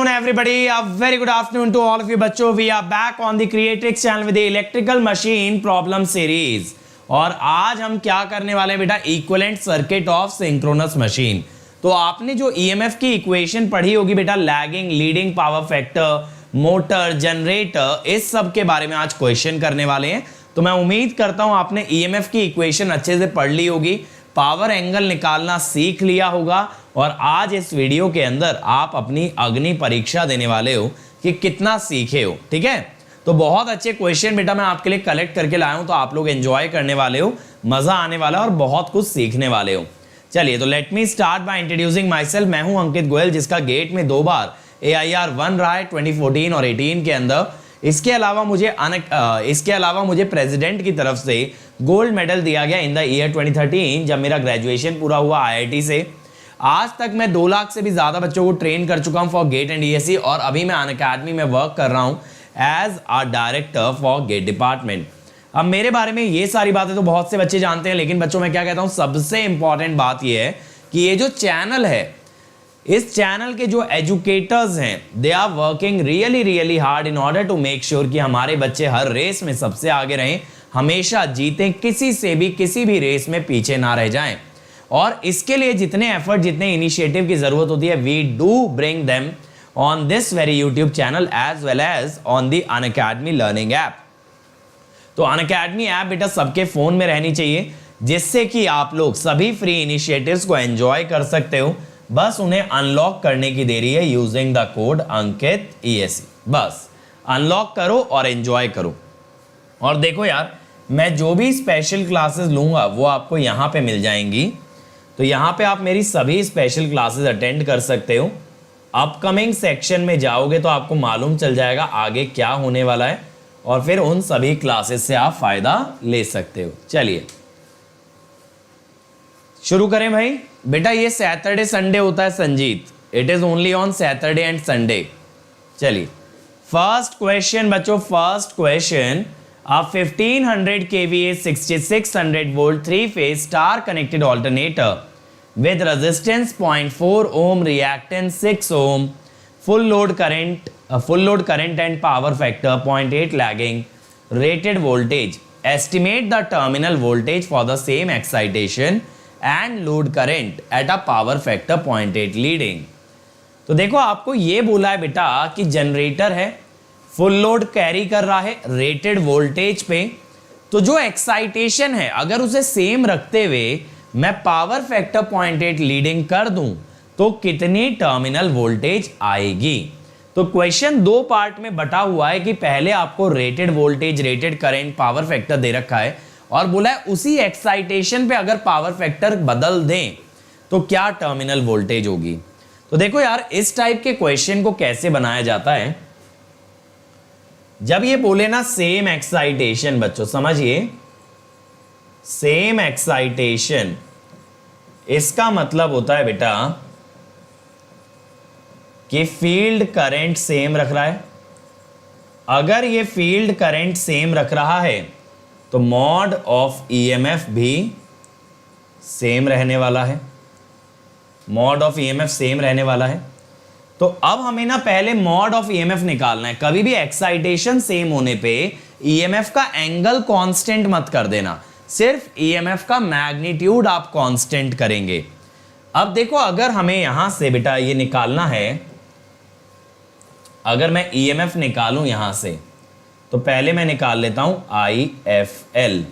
afternoon everybody, a very good afternoon to all of you बच्चों. We are back on the Creatrix channel with the electrical machine problem series. और आज हम क्या करने वाले हैं बेटा, equivalent circuit of synchronous machine. तो आपने जो ईएमएफ की इक्वेशन पढ़ी होगी बेटा, lagging, leading, power factor, motor, generator, इस सब के बारे में आज क्वेश्चन करने वाले हैं. तो मैं उम्मीद करता हूं आपने ईएमएफ की इक्वेशन अच्छे से पढ़ ली होगी, पावर एंगल निकालना सीख लिया होगा. और आज इस वीडियो के अंदर आप अपनी अग्नि परीक्षा देने वाले हो कि कितना सीखे हो. ठीक है, तो बहुत अच्छे क्वेश्चन बेटा मैं आपके लिए कलेक्ट करके लाया हूं, तो आप लोग एंजॉय करने वाले हो, मजा आने वाला है और बहुत कुछ सीखने वाले हो. चलिए, तो let me start by introducing my self. मैं हूं अंकित गोयल, जिसका गेट में 2 बार AIR 1 रहा है 2014 और 18 के अंदर. इसके अलावा मुझे प्रेसिडेंट की तरफ से गोल्ड मेडल दिया गया इन द ईयर 2013, जब मेरा ग्रेजुएशन पूरा हुआ IIT से. आज तक मैं 2 लाख से भी ज्यादा बच्चों को ट्रेन कर चुका हूं फॉर गेट एंड ESE, और अभी मैं अनअकैडमी में वर्क कर रहा हूं as a director for GATE department. अब मेरे बारे में ये सारी बातें तो बहुत से बच्चे जानते हैं, लेकिन बच्चों मैं क्या कहता हूं, सबसे इंपॉर्टेंट बात ये है कि ये जो चैनल है, इस चैनल के जो एजुकेटर्स हैं, they are working really hard in order to make sure कि हमारे बच्चे हर रेस में सबसे आगे रहें, हमेशा जीतें, किसी से भी किसी भी रेस में पीछे ना रह जाएं. और इसके लिए जितने एफर्ट, जितने इनिशिएटिव की जरूरत होती है, we do bring them on this very YouTube channel as well as on the Unacademy learning app. तो अनअकैडमी ऐप बेटा सबके फोन में रहनी चाहिए, जिससे कि आप लोग सभी फ्री इनिशिएटिव्स को एंजॉय कर सकते हो. बस उन्हें अनलॉक करने की देरी है using the code Ankit ESE. बस अनलॉक करो और एंजॉय करो. और देखो यार, मैं जो भी स्पेशल क्लासेस लूंगा वो आपको यहाँ पे मिल जाएंगी. तो यहाँ पे आप मेरी सभी स्पेशल क्लासेस अटेंड कर सकते हो. अपकमिंग सेक्शन में जाओगे तो आपको मालूम चल जाएगा आगे क्या होने वाला है, और फिर उन सभी क्लासेस से आप फायदा ले सकते हो. चलिए शुरू करें भाई. बेटा ये सैटरडे संडे होता है Sanjeet, it is only on Saturday and Sunday. चलिए फर्स्ट क्वेश्चन बच्चों, first question. A 1500 kVA 6600 volt 3-phase star connected alternator with resistance 0.4 ohm, reactance 6 ohm, full load current and power factor 0.8 lagging, rated voltage. Estimate the terminal voltage for the same excitation and load current at a power factor 0.8 leading. तो देखो आपको ये बोला है बेटा कि generator है, full load carry कर रहा है रेटेड वोल्टेज पे. तो जो एक्साइटेशन है, अगर उसे सेम रखते हुए मैं पावर फैक्टर 0.8 लीडिंग कर दूं तो कितनी टर्मिनल वोल्टेज आएगी. तो क्वेश्चन 2 पार्ट में बटा हुआ है कि पहले आपको rated voltage, rated current, power factor दे रखा है, और बोला है उसी एक्साइटेशन पे अगर पावर फैक्टर बदल दें तो क्या टर्मिनल वोल्टेज होगी. तो देखो यार, इस टाइप के क्वेश्चन को कैसे बनाया जाता है, जब ये बोले ना सेम एक्साइटेशन, बच्चों समझिए, सेम एक्साइटेशन, इसका मतलब होता है बेटा कि फील्ड करंट सेम रख रहा है. अगर ये फील्ड करंट सेम रख रहा है तो मॉड ऑफ EMF भी सेम रहने वाला है, मॉड ऑफ EMF सेम रहने वाला है. तो अब हमें ना पहले मॉड ऑफ EMF निकालना है. कभी भी एक्साइटेशन सेम होने पे EMF का एंगल कांस्टेंट मत कर देना, सिर्फ EMF का मैग्नीट्यूड आप कांस्टेंट करेंगे. अब देखो, अगर हमें यहां से बेटा ये निकालना है, अगर मैं EMF निकालूं यहां से, तो पहले मैं निकाल लेता हूं IFL.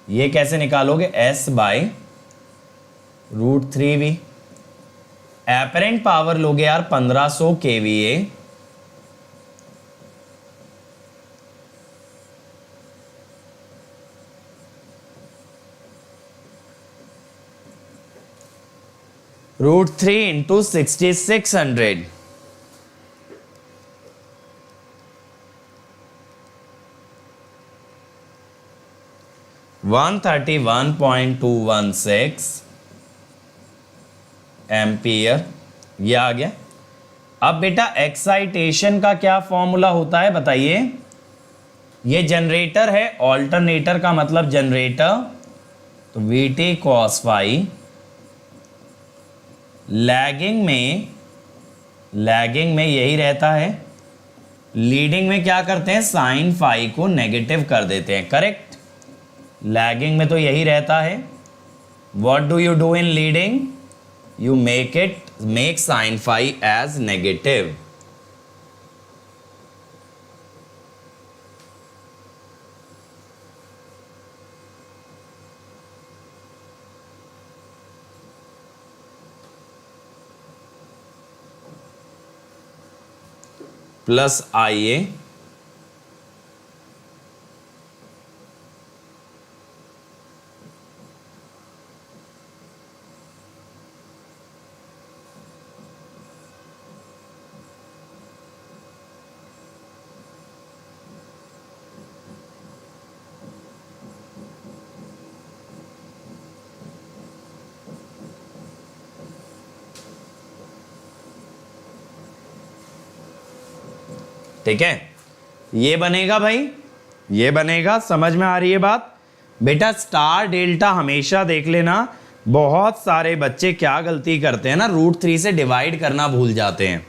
ये कैसे निकालोगे, S/√3V. एपरेंट पावर लोगे यार 1500 kVA, √3 into 6600, (131.216 एम्पियर). ये आ गया. अब बेटा एक्साइटेशन का क्या फॉर्मूला होता है बताइए. ये जनरेटर है, ऑल्टरनेटर का मतलब जनरेटर, तो VT cos phi. लैगिंग में लैगिंग में यही रहता है, लीडिंग में क्या करते हैं, साइन फाई को नेगेटिव कर देते हैं, करेक्ट। लैगिंग में तो यही रहता है। What do you do in leading, you make sine phi as negative. Plus IA ठीक है, ये बनेगा भाई, ये बनेगा। समझ में आ रही है बात बेटा। स्टार डेल्टा हमेशा देख लेना, बहुत सारे बच्चे क्या गलती करते हैं ना, √3 से डिवाइड करना भूल जाते हैं।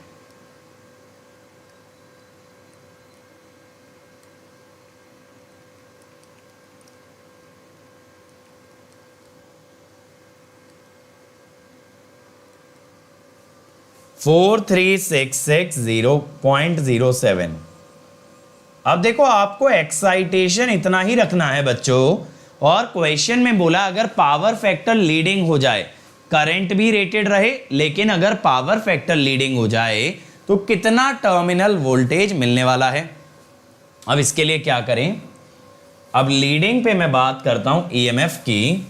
(4366.07). अब देखो आपको एक्साइटेशन इतना ही रखना है बच्चों, और क्वेश्चन में बोला अगर पावर फैक्टर लीडिंग हो जाए, करंट भी रेटेड रहे, लेकिन अगर पावर फैक्टर लीडिंग हो जाए तो कितना टर्मिनल वोल्टेज मिलने वाला है। अब इसके लिए क्या करें, अब लीडिंग पे मैं बात करता हूं EMF की,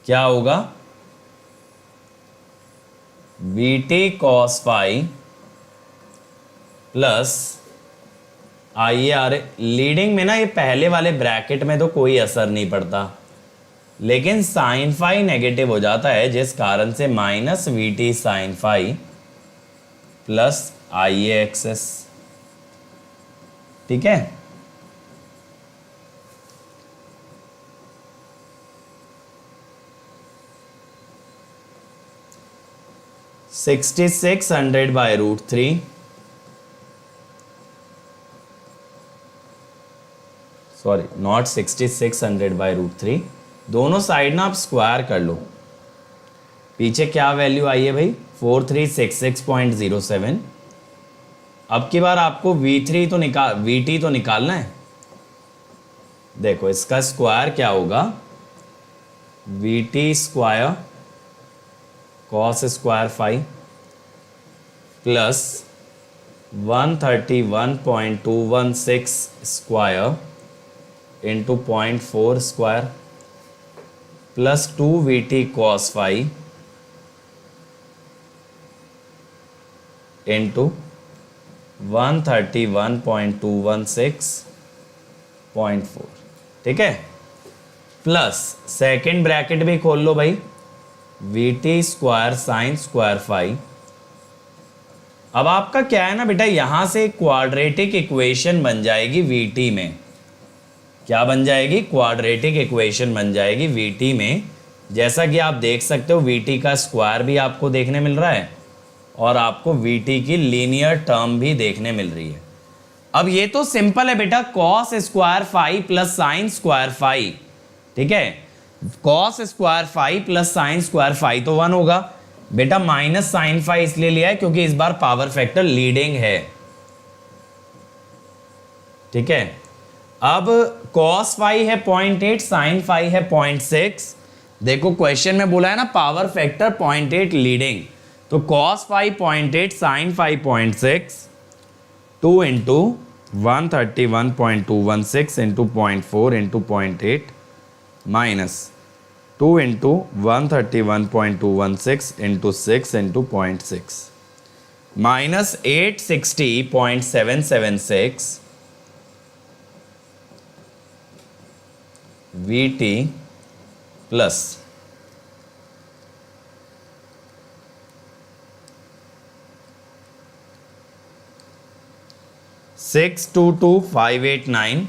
क्या होगा, VT cos phi plus IR। Leading में ना ये पहले वाले ब्रैकेट में तो कोई असर नहीं पड़ता, लेकिन साइन फाई नेगेटिव हो जाता है, जिस कारण से -VT sine phi plus IA Xs. ठीक है, (6600/√3) सॉरी नॉट 6600/√3, दोनों साइड ना आप स्क्वायर कर लो। पीछे क्या वैल्यू आई है भाई, 4366.07। अब की बार आपको VT तो निकालना है। देखो इसका स्क्वायर क्या होगा, VT square cos square phi plus 131.216 square into 0.4 square plus 2VT cos phi into 131.216.4। ठीक है, प्लस सेकेंड ब्रैकेट भी खोल लो भाई, VT square sine square phi. अब आपका क्या है ना बेटा, यहां से क्वाड्रेटिक इक्वेशन बन जाएगी VT में। क्या बन जाएगी, क्वाड्रेटिक इक्वेशन बन जाएगी VT में। जैसा कि आप देख सकते हो VT का स्क्वायर भी आपको देखने मिल रहा है, और आपको VT की लीनियर टर्म भी देखने मिल रही है। अब ये तो सिंपल है बेटा, cos square phi plus sine square phi. ठीक है, cos square phi plus sine square phi तो 1 होगा बेटा, माइनस साइन फाई इसलिए लिया है क्योंकि इस बार पावर फैक्टर लीडिंग है। ठीक है, अब cos फाई है 0.8, साइन फाई है 0.6। देखो क्वेश्चन में बोला है ना पावर फैक्टर 0.8 लीडिंग, तो cos phi 0.8 sine phi 0.6, 2 into 131.216 into 0.4 into 0.8 minus 2 into 131.216 into 6 into 0.6 minus 860.776 VT plus 622,589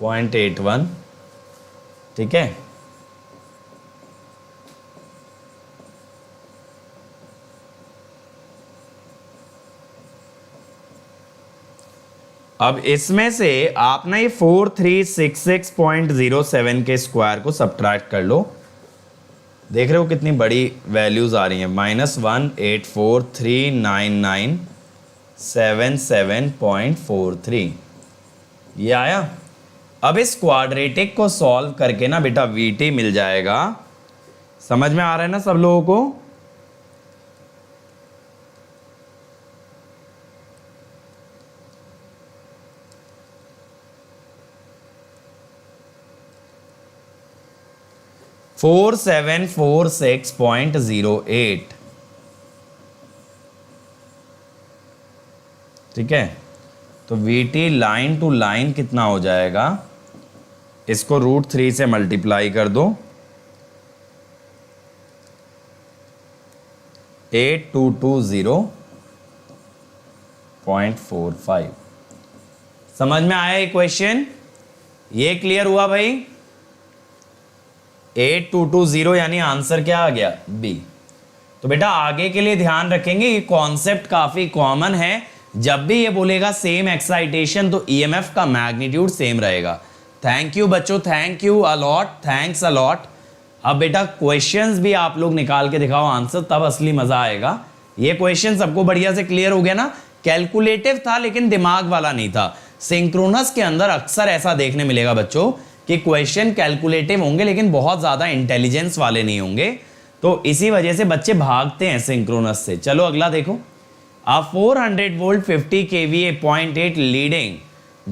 0.81 ठीक है। अब इसमें से आप ना ये 4366.07 के स्क्वायर को सब्ट्रैक्ट कर लो। देख रहे हो कितनी बड़ी वैल्यूज आ रही हैं, -1843997.43 ये आया। अब इस क्वाड्रेटिक को सॉल्व करके ना बेटा VT मिल जाएगा। समझ में आ रहा है ना सब लोगों को? (4746.08) ठीक है। तो VT लाइन टू लाइन कितना हो जाएगा, इसको √3 से मल्टीप्लाई कर दो, 8220.45। समझ में आया ये क्वेश्चन? ये क्लियर हुआ भाई? 8220 यानी आंसर क्या आ गया? बी। तो बेटा आगे के लिए ध्यान रखेंगे, ये कॉन्सेप्ट काफी कॉमन है। जब भी ये बोलेगा सेम एक्साइटेशन तो ईएमएफ का मैग्नीट्यूड सेम रहेगा। थैंक यू बच्चों, thank you a lot, thanks a lot. अब बेटा क्वेश्चंस भी आप लोग निकाल के दिखाओ आंसर, तब असली मजा आएगा। ये क्वेश्चन सबको बढ़िया से क्लियर हो गया ना? कैलकुलेटिव था लेकिन दिमाग वाला नहीं था। सिंक्रोनस के अंदर अक्सर ऐसा देखने मिलेगा बच्चों कि क्वेश्चन कैलकुलेटिव होंगे लेकिन बहुत ज्यादा इंटेलिजेंस वाले नहीं होंगे, तो इसी वजह से बच्चे भागते हैं सिंक्रोनस से। चलो अगला देखो। A 400 volt 50 kVA 0.8 leading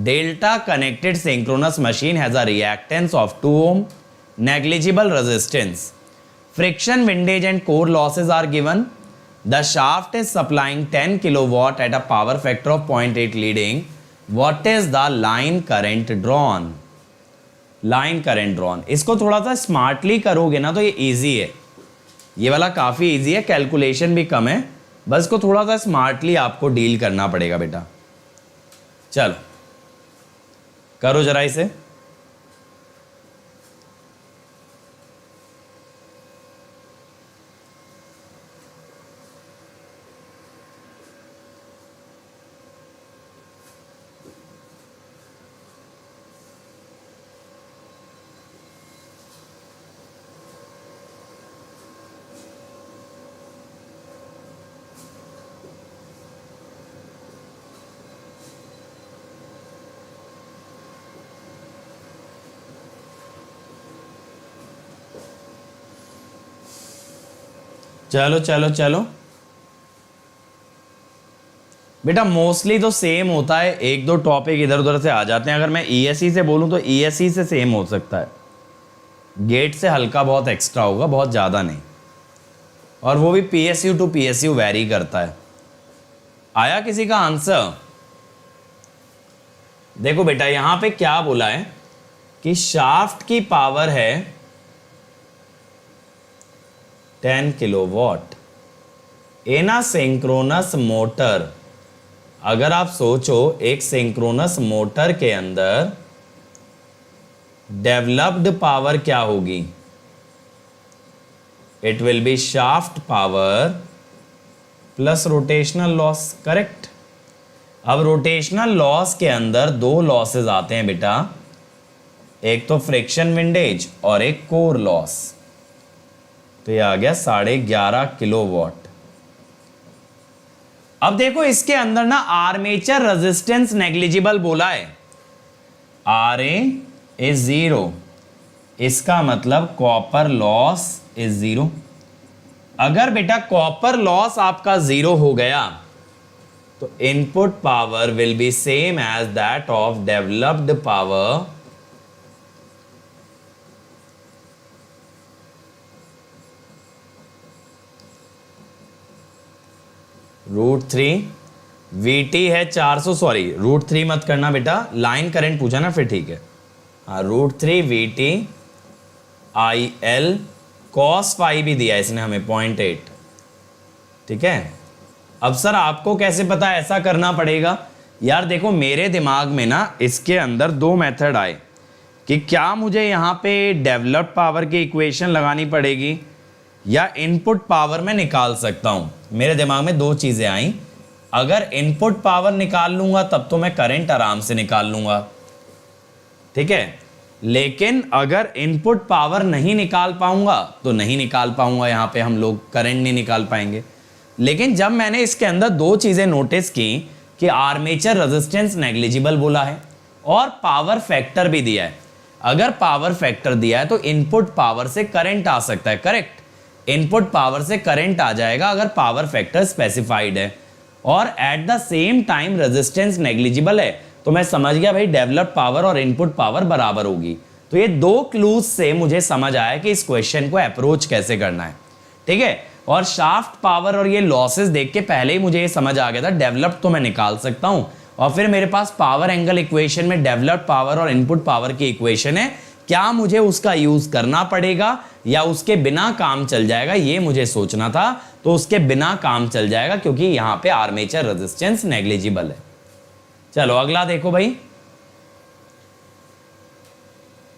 delta connected synchronous machine has a reactance of 2 ohm, negligible resistance. Friction, windage and core losses are given. The shaft is supplying 10 kilowatt at a power factor of 0.8 leading. What is the line current drawn? Line current drawn. इसको थोड़ा सा smartly करोगे ना तो ये easy है, ये वाला काफी इजी है, कैलकुलेशन भी कम है, बस को थोड़ा सा स्मार्टली आपको डील करना पड़ेगा बेटा। चलो करो जरा इसे। चलो चलो चलो बेटा, मोस्टली तो सेम होता है, एक दो टॉपिक इधर उधर से आ जाते हैं। अगर मैं ईएसई से बोलूं तो ईएसई से सेम हो सकता है, गेट से हल्का बहुत एक्स्ट्रा होगा, बहुत ज़्यादा नहीं, और वो भी पीएसयू टू पीएसयू वैरी करता है। आया किसी का आंसर? देखो बेटा यहां पे क्या बोला है कि शाफ्ट की पावर है 10 किलोवाट इन अ सिंक्रोनस मोटर। अगर आप सोचो एक सिंक्रोनस मोटर के अंदर डेवलप्ड पावर क्या होगी? It will be shaft power plus rotational loss, correct. अब रोटेशनल लॉस के अंदर दो लॉसेस आते हैं बेटा, एक तो फ्रिक्शन विंडेज और एक कोर लॉस। तो ये आ गया 11.5 किलोवाट। अब देखो इसके अंदर ना आर्मेचर रेजिस्टेंस नेग्लिजिबल बोला है, RA इज 0, इसका मतलब कॉपर लॉस इज 0। अगर बेटा कॉपर लॉस आपका 0 हो गया तो input power will be same as that of developed power √3 VT है 400, सॉरी √3 मत करना बेटा, लाइन करंट पूछा ना फिर ठीक है। हाँ √3 VT IL cos फाई भी दिया इसने हमें 0.8, ठीक है। अब सर आपको कैसे पता ऐसा करना पड़ेगा? यार देखो मेरे दिमाग में ना इसके अंदर दो मेथड आए, कि क्या मुझे यहाँ पे डेवलप्ड पावर की इक्वेशन लगानी पड़ेगी या इनपुट पावर मैं निकाल सकता हूँ। मेरे दिमाग में दो चीज़ें आई, अगर इनपुट पावर निकाल लूँगा तब तो मैं करंट आराम से निकाल लूँगा, ठीक है, लेकिन अगर इनपुट पावर नहीं निकाल पाऊँगा तो नहीं निकाल पाऊँगा, यहाँ पे हम लोग करंट नहीं निकाल पाएंगे। लेकिन जब मैंने इसके अंदर दो चीज़ें नोटिस की कि आर्मेचर रेजिस्टेंस नेग्लिजिबल बोला है और पावर फैक्टर भी दिया है, अगर पावर फैक्टर दिया है तो इनपुट पावर से करंट आ सकता है, करेक्ट, इनपुट पावर से करंट आ जाएगा अगर पावर फैक्टर स्पेसिफाइड है, और at the same time resistance negligible है, तो मैं समझ गया भाई डेवलप्ड पावर और इनपुट पावर बराबर होगी। तो ये दो क्लूज से मुझे समझ आया कि इस क्वेश्चन को अप्रोच कैसे करना है, ठीक है। और शाफ्ट पावर और ये लॉसेस देख के पहले ही मुझे ये समझ आ गया था डेवलप्ड तो मैं निकाल सकता हूं, और फिर मेरे पास पावर एंगल इक्वेशन में डेवलप्ड पावर और इनपुट पावर की इक्वेशन है, क्या मुझे उसका यूज करना पड़ेगा या उसके बिना काम चल जाएगा, ये मुझे सोचना था। तो उसके बिना काम चल जाएगा क्योंकि यहां पे आर्मेचर रेजिस्टेंस नेग्लिजिबल है। चलो अगला देखो भाई,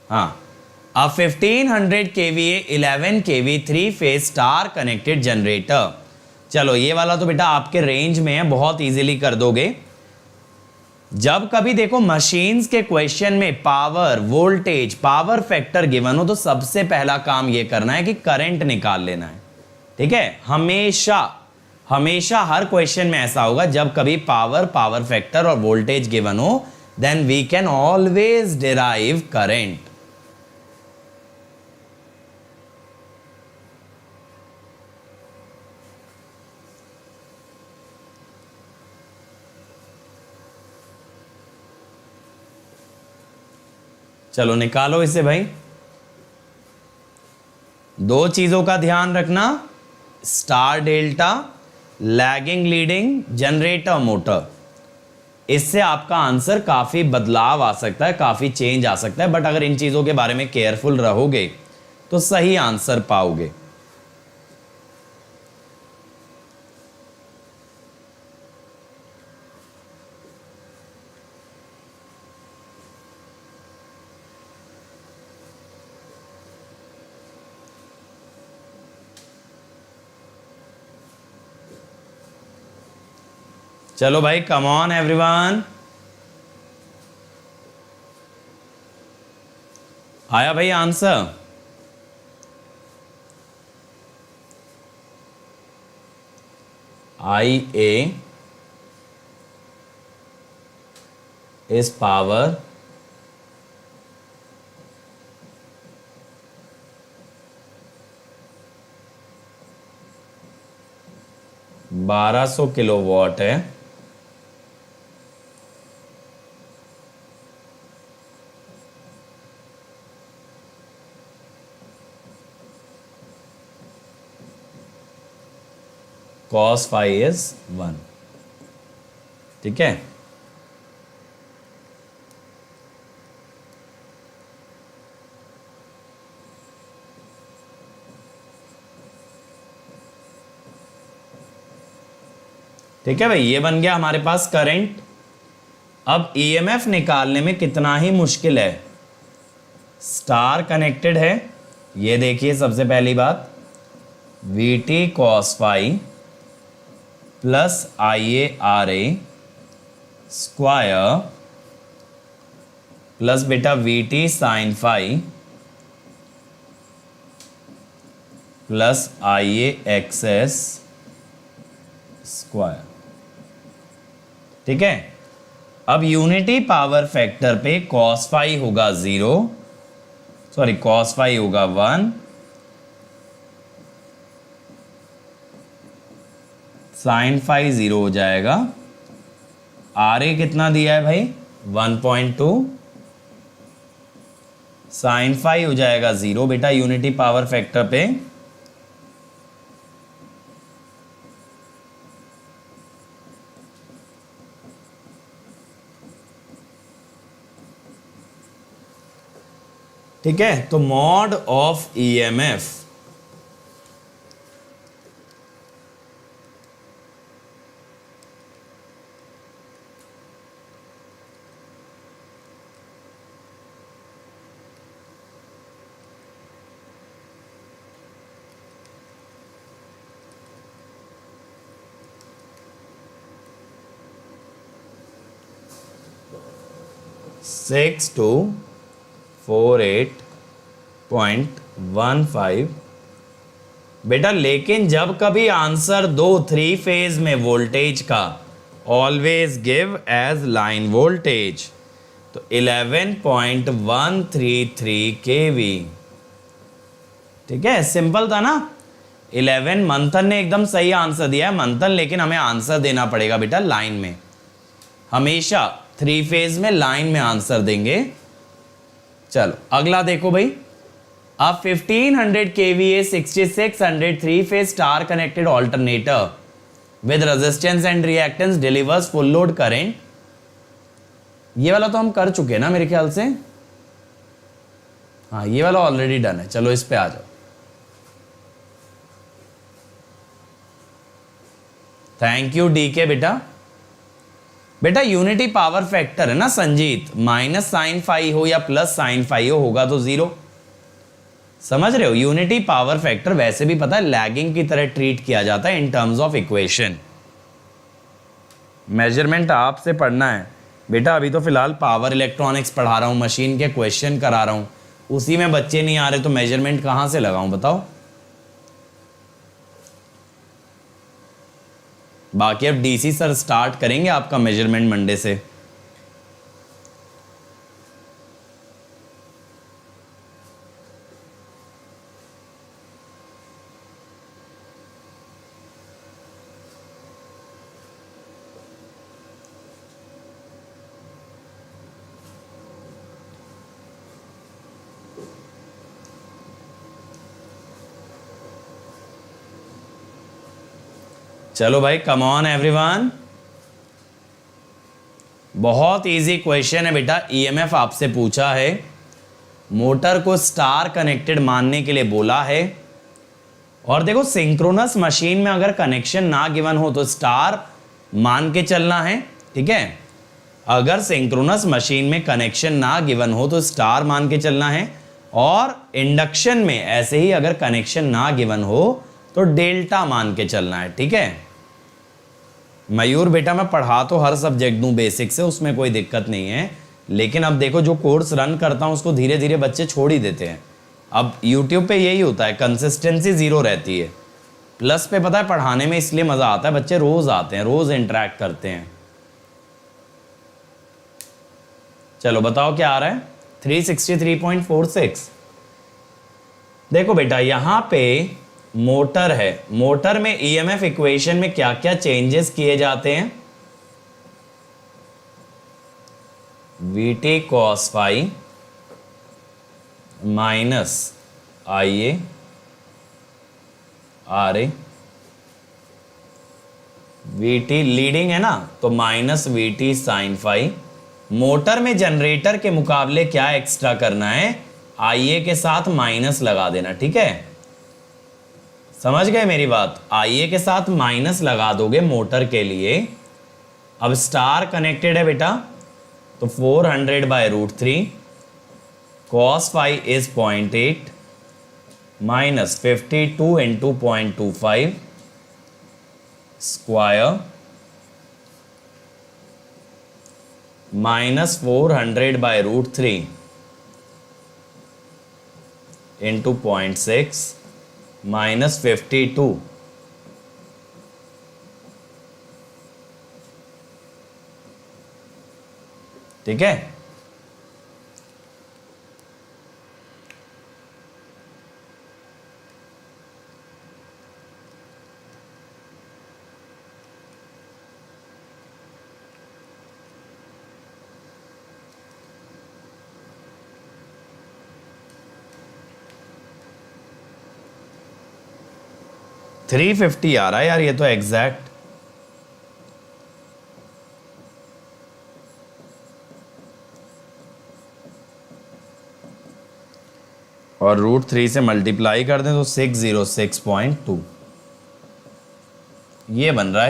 हाँ, A 1500 kVA 11 kV 3 phase star connected generator. चलो ये वाला तो बेटा आपके रेंज में है, बहुत इजीली कर दोगे। जब कभी देखो मशीन्स के क्वेश्चन में power, voltage, power factor given हो तो सबसे पहला काम ये करना है कि करंट निकाल लेना है, ठीक है। हमेशा हमेशा हर क्वेश्चन में ऐसा होगा, जब कभी पावर, पावर फैक्टर और वोल्टेज गिवन हो then we can always derive current. चलो निकालो इसे भाई। दो चीजों का ध्यान रखना, star delta, lagging leading, generator motor, इससे आपका आंसर काफी बदलाव आ सकता है, काफी चेंज आ सकता है, बट अगर इन चीजों के बारे में केयरफुल रहोगे तो सही आंसर पाओगे। चलो भाई, कम ऑन एवरीवन, आया भाई आंसर? IA is power बारह सौ किलोवाट है, cos phi is 1, ठीक है। ठीक है भाई, ये बन गया हमारे पास करंट। अब ईएमएफ निकालने में कितना ही मुश्किल है, स्टार कनेक्टेड है, ये देखिए सबसे पहली बात, VT cos phi plus IARA square plus बेटा VT sin phi plus IAXS square, ठीक है। अब यूनिटी पावर फैक्टर पे cos phi होगा 0, सॉरी cos phi होगा 1, sin phi 0 हो जाएगा, RA कितना दिया है भाई 1.2, sin phi हो जाएगा 0 बेटा यूनिटी पावर फैक्टर पे, ठीक है। तो मॉड ऑफ ईएमएफ 6248.15 बेटा, लेकिन जब कभी आंसर दो 3 फेज में वोल्टेज का, always give as line voltage. तो 11.133 kV। ठीक है, सिंपल था ना। 11 मंथन ने एकदम सही आंसर दिया है मंथन, लेकिन हमें आंसर देना पड़ेगा बेटा लाइन में। हमेशा 3 फेज में लाइन में आंसर देंगे। चलो अगला देखो भाई। अब 1500 kVA 6600 3 phase star connected alternator with resistance and reactance delivers full load current. ये वाला तो हम कर चुके हैं ना मेरे ख्याल से। हाँ, ये वाला ऑलरेडी डन है। चलो इस पे आ जाओ। थैंक यू डीके बेटा। बेटा यूनिटी पावर फैक्टर है ना संजीत, माइनस साइन फाइव हो या प्लस साइन फाइव होगा तो जीरो। समझ रहे हो, यूनिटी पावर फैक्टर वैसे भी पता है लैगिंग की तरह ट्रीट किया जाता है in terms of equation. Measurement आपसे पढ़ना है बेटा। अभी तो फिलहाल पावर इलेक्ट्रॉनिक्स पढ़ा रहा हूं, मशीन के क्वेश्चन करा रहा हूं, उसी में बच्चे नहीं आ रहे तो मेजरमेंट कहां से लगाऊं बताओ। बाकी अब डीसी सर स्टार्ट करेंगे आपका मेजरमेंट मंडे से। चलो भाई, कम ऑन एवरीवन। बहुत इजी क्वेश्चन है बेटा। ईएमएफ आपसे पूछा है, मोटर को स्टार कनेक्टेड मानने के लिए बोला है। और देखो सिंक्रोनस मशीन में अगर कनेक्शन ना गिवन हो तो स्टार मान के चलना है। ठीक है, अगर सिंक्रोनस मशीन में कनेक्शन ना गिवन हो तो स्टार मान के चलना है। और इंडक्शन में ऐसे ही अगर कनेक्शन ना गिवन हो तो डेल्टा मान के चलना है। ठीक है मयूर बेटा, मैं पढ़ा तो हर सब्जेक्ट दूं बेसिक से, उसमें कोई दिक्कत नहीं है, लेकिन अब देखो जो कोर्स रन करता हूं उसको धीरे धीरे बच्चे छोड़ ही देते हैं। अब यूट्यूब पे यही होता है, कंसिस्टेंसी जीरो रहती है। प्लस पे पता है पढ़ाने में इसलिए मजा आता है, बच्चे रोज आते हैं, रोज इंटरेक्ट करते हैं। चलो बताओ क्या आ रहा है। 363.46। देखो बेटा यहां पे मोटर है, मोटर में ईएमएफ इक्वेशन में क्या क्या चेंजेस किए जाते हैं। VT cos phi minus IA R A, VT leading है ना तो minus VT sine phi. Motor में जनरेटर के मुकाबले क्या एक्स्ट्रा करना है, आईए के साथ माइनस लगा देना। ठीक है, समझ गए मेरी बात। आईए के साथ माइनस लगा दोगे मोटर के लिए। अब स्टार कनेक्टेड है बेटा तो 400/√3 cos phi is 0.8 minus 52 × 0.25 square minus 400/√3 × 0.6 minus 52। ठीक है, $350 आ रहा है यार, ये तो एग्जैक्ट। और √3 से मल्टीप्लाई कर दें तो 606.2 ये बन रहा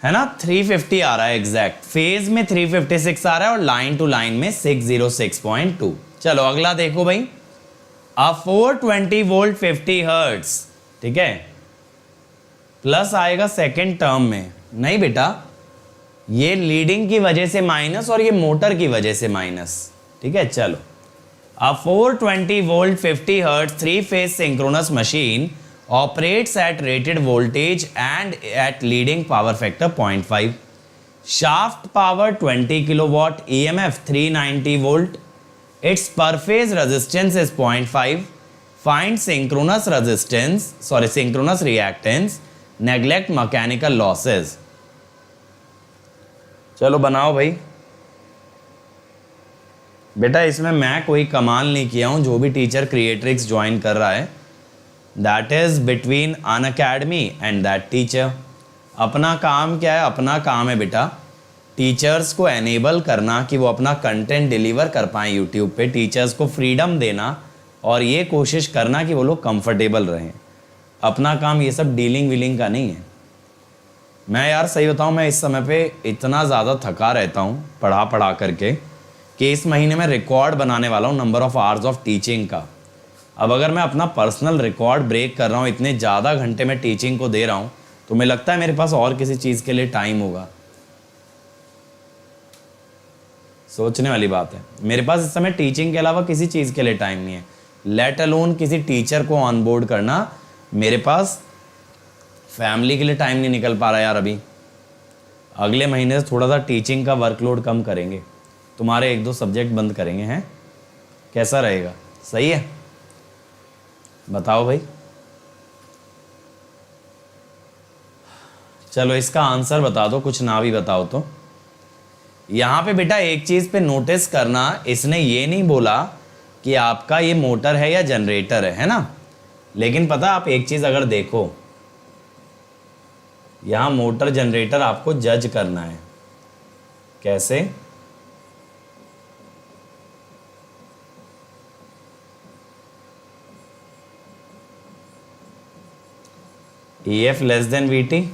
है ना। 350 आ रहा है एग्जैक्ट। फेज में 356 आ रहा है और लाइन टू लाइन में 606.2। चलो अगला देखो भाई। अब 420 वोल्ट 50 हर्ट्ज, ठीक है, प्लस आएगा सेकेंड टर्म में। नहीं बेटा, ये लीडिंग की वजह से माइनस और ये मोटर की वजह से माइनस। ठीक है, चलो। A 420 volt 50 hertz three phase synchronous machine operates at rated voltage and at leading power factor 0.5. Shaft power 20 kilowatt, EMF 390 volt. Its per phase resistance is 0.5. Find synchronous reactance. Neglect mechanical losses. चलो बनाओ भाई। बेटा इसमें मैं कोई कमाल नहीं किया हूं, जो भी टीचर क्रिएट्रिक्स ज्वाइन कर रहा है that is between Unacademy and that teacher. अपना काम क्या है? अपना काम है बेटा टीचर्स को एनेबल करना कि वो अपना कंटेंट डिलीवर कर पाएँ यूट्यूब पे, टीचर्स को फ्रीडम देना और ये कोशिश करना कि वो लोग कंफर्टेबल रहें। अपना काम ये सब डीलिंग वीलिंग का नहीं है। मैं यार सही बताऊं, मैं इस समय पे इतना ज़्यादा थका रहता हूं पढ़ा करके कि इस महीने में रिकॉर्ड बनाने वाला हूँ number of hours of teaching का। अब अगर मैं अपना पर्सनल रिकॉर्ड ब्रेक कर रहा हूँ, इतने ज़्यादा घंटे मैं टीचिंग को दे रहा हूँ, तो मुझे लगता है मेरे पास और किसी चीज़ के लिए टाइम होगा। सोचने वाली बात है, मेरे पास इस समय टीचिंग के अलावा किसी चीज़ के लिए टाइम नहीं है, लेट अलोन किसी टीचर को ऑन बोर्ड करना। मेरे पास फैमिली के लिए टाइम नहीं निकल पा रहा यार अभी। अगले महीने से थोड़ा सा टीचिंग का वर्कलोड कम करेंगे, तुम्हारे 1-2 सब्जेक्ट बंद करेंगे। हैं, कैसा रहेगा? सही है? बताओ भाई। चलो इसका आंसर बता दो, कुछ ना भी बताओ तो। यहां पे बेटा एक चीज पे नोटिस करना, इसने ये नहीं बोला कि आपका ये मोटर है या जनरेटर है ना? लेकिन पता आप एक चीज अगर देखो, यहां मोटर जनरेटर आपको जज करना है। कैसे? EF less than VT,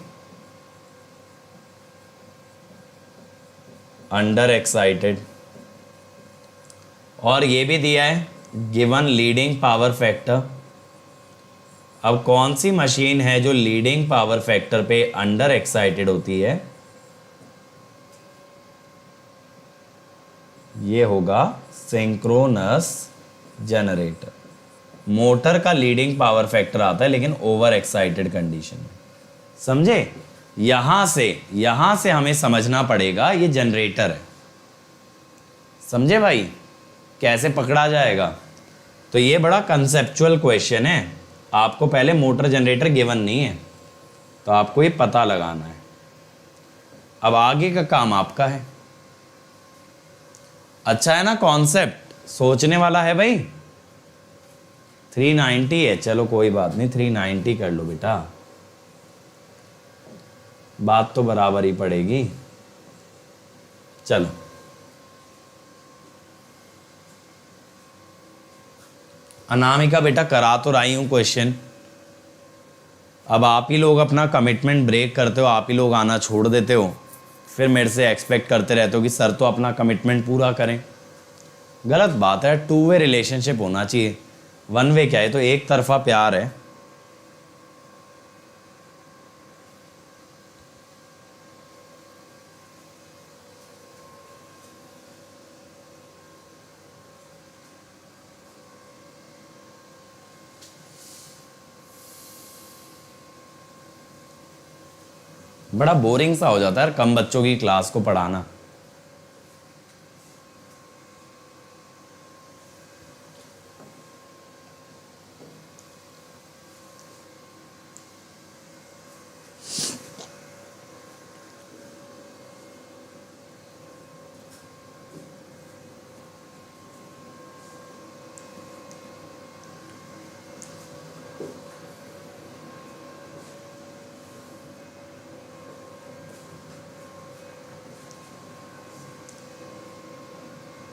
under excited, और ये भी दिया है गिवन लीडिंग पावर फैक्टर। अब कौन सी मशीन है जो लीडिंग पावर फैक्टर पे अंडर एक्साइटेड होती है? ये होगा सिंक्रोनस जनरेटर। मोटर का लीडिंग पावर फैक्टर आता है लेकिन ओवर एक्साइटेड कंडीशन में। समझे? यहां से हमें समझना पड़ेगा ये जनरेटर है। समझे भाई कैसे पकड़ा जाएगा? तो ये बड़ा कंसेप्चुअल क्वेश्चन है। आपको पहले मोटर जनरेटर गिवन नहीं है, तो आपको ये पता लगाना है। अब आगे का काम आपका है। अच्छा है ना कॉन्सेप्ट? सोचने वाला है भाई। 390 है, चलो कोई बात नहीं, 390 कर लो बेटा, बात तो बराबर ही पड़ेगी। चलो अनामिका बेटा करा तो रही हूं क्वेश्चन। अब आप ही लोग अपना कमिटमेंट ब्रेक करते हो, आप ही लोग आना छोड़ देते हो, फिर मेरे से एक्सपेक्ट करते रहते हो कि सर तो अपना कमिटमेंट पूरा करें। गलत बात है। 2 वे रिलेशनशिप होना चाहिए। 1 वे क्या है? तो एक तरफा प्यार है। बड़ा बोरिंग सा हो जाता है कम बच्चों की क्लास को पढ़ाना।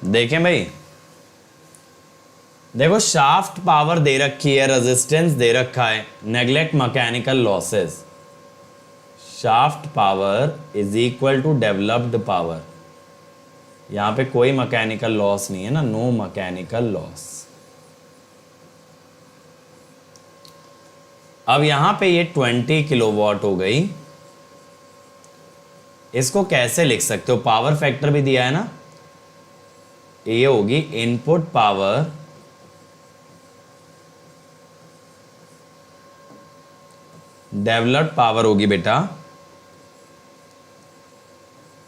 देखें भाई, देखो शाफ्ट पावर दे रखी है, रेजिस्टेंस दे रखा है, neglect mechanical losses. Shaft power is equal to developed power. यहां पे कोई मैकेनिकल लॉस नहीं है ना, नो मैकेनिकल लॉस। अब यहां पे ये 20 किलोवाट हो गई, इसको कैसे लिख सकते हो, पावर फैक्टर भी दिया है ना, ये होगी इनपुट पावर डेवलप्ड पावर होगी बेटा,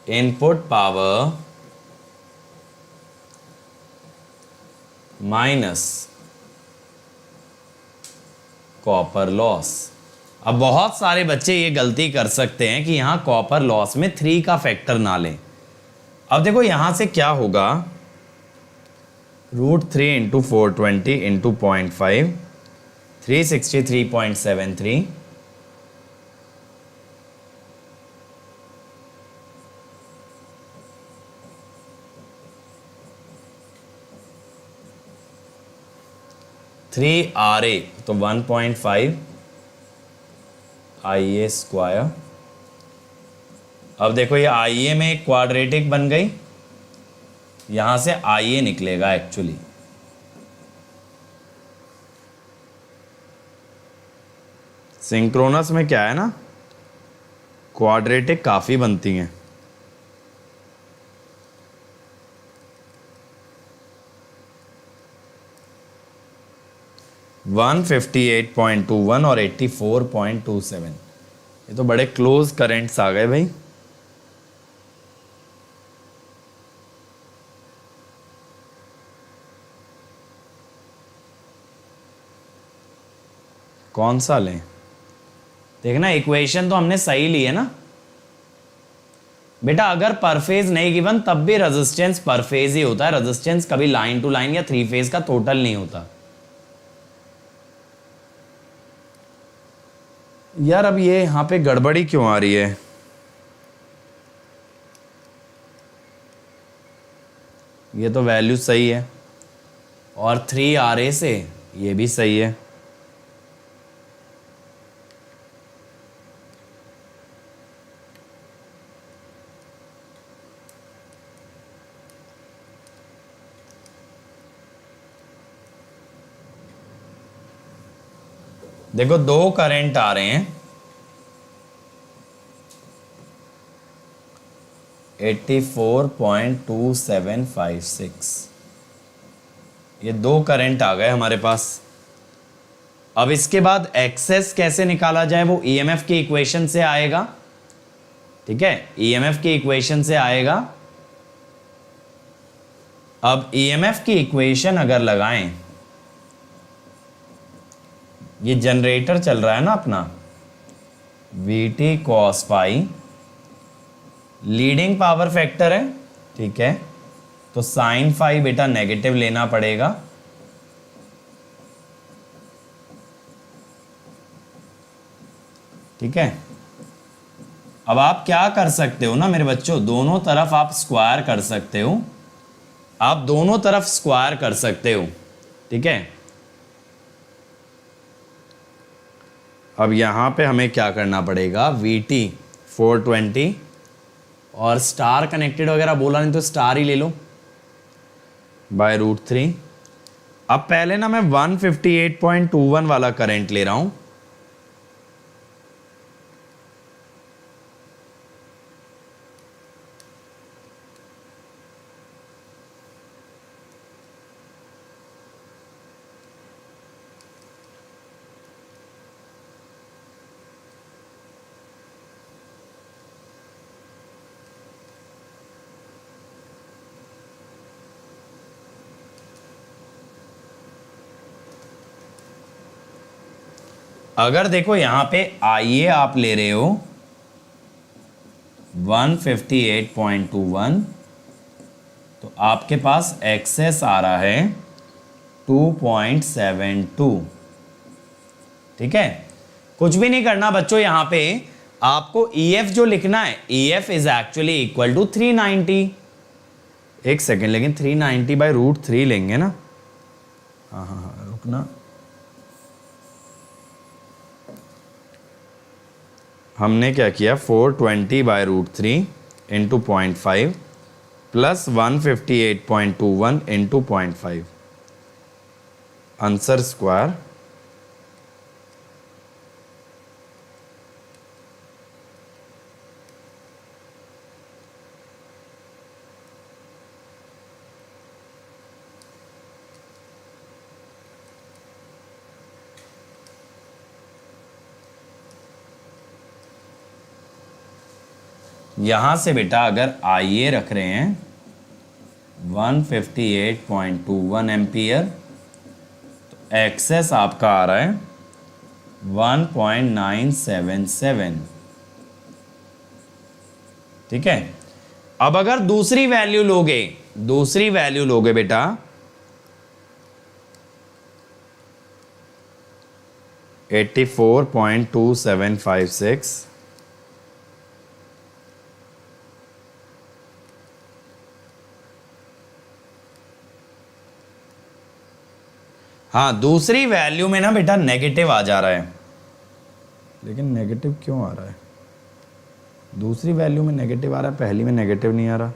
input power minus copper loss. अब बहुत सारे बच्चे ये गलती कर सकते हैं कि यहां कॉपर लॉस में 3 का फैक्टर ना लें। अब देखो यहां से क्या होगा, √3 इंटू 420 इंटू 0.5, 363.73, RA तो 1.5 IA स्क्वायर। अब देखो ये IA में एक क्वाड्रेटिक बन गई, यहां से IA निकलेगा एक्चुअली। सिंक्रोनस में क्या है ना, क्वाड्रेटिक काफी बनती हैं। वन 58.21 और 84.27, ये तो बड़े क्लोज करंट्स आ गए भाई। कौन सा लें, देखना इक्वेशन तो हमने सही ली है ना बेटा। अगर पर फेज नहीं गिवन तब भी रेजिस्टेंस पर फेज ही होता है, रेजिस्टेंस कभी लाइन टू लाइन या 3 फेज का टोटल नहीं होता। यार अब ये यहां पे गड़बड़ी क्यों आ रही है, ये तो वैल्यू सही है और 3 RA से ये भी सही है। देखो 2 करंट आ रहे हैं, 84.2756, ये 2 करंट आ गए हमारे पास। अब इसके बाद एक्सेस कैसे निकाला जाए, वो ईएमएफ की इक्वेशन से आएगा। ठीक है, ईएमएफ की इक्वेशन से आएगा। अब ईएमएफ की इक्वेशन अगर लगाएं, ये जनरेटर चल रहा है ना अपना, VT cos पाई लीडिंग पावर फैक्टर है, ठीक है, तो साइन फाई बेटा नेगेटिव लेना पड़ेगा। ठीक है, अब आप क्या कर सकते हो ना मेरे बच्चों, दोनों तरफ आप स्क्वायर कर सकते हो, आप दोनों तरफ स्क्वायर कर सकते हो। ठीक है, अब यहां पे हमें क्या करना पड़ेगा, VT 420 और स्टार कनेक्टेड वगैरह बोला नहीं तो स्टार ही ले लो, बाय √3। अब पहले ना मैं 158.21 वाला करंट ले रहा हूं, अगर देखो यहां पे IA आप ले रहे हो 158.21, तो आपके पास एक्सेस आ रहा है 2.72। ठीक है, कुछ भी नहीं करना बच्चों, यहां पे आपको EF जो लिखना है, EF is actually equal to 390। एक सेकेंड, लेकिन 390 बाय √3 लेंगे ना, हाँ हाँ हाँ रुकना, हमने क्या किया, 420 by √3 into 0.5 plus 158.21 into 0.5 answer square. यहां से बेटा अगर IA रख रहे हैं 158.21 एम्पियर, तो एक्सेस आपका आ रहा है 1.977। ठीक है। अब अगर दूसरी वैल्यू लोगे बेटा 84.2756, हाँ दूसरी वैल्यू में ना बेटा नेगेटिव आ जा रहा है, लेकिन नेगेटिव क्यों आ रहा है? दूसरी वैल्यू में नेगेटिव आ रहा है, पहली में नेगेटिव नहीं आ रहा।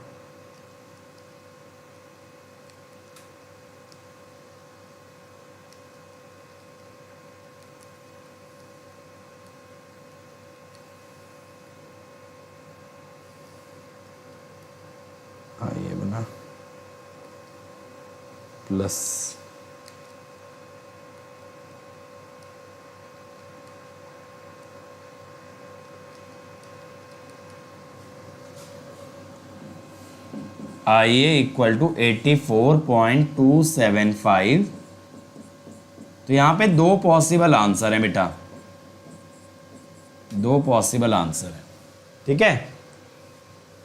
हाँ ये बना प्लस, IA इक्वल टू 84.275। तो यहां पे दो पॉसिबल आंसर है बेटा, दो पॉसिबल आंसर है। ठीक है।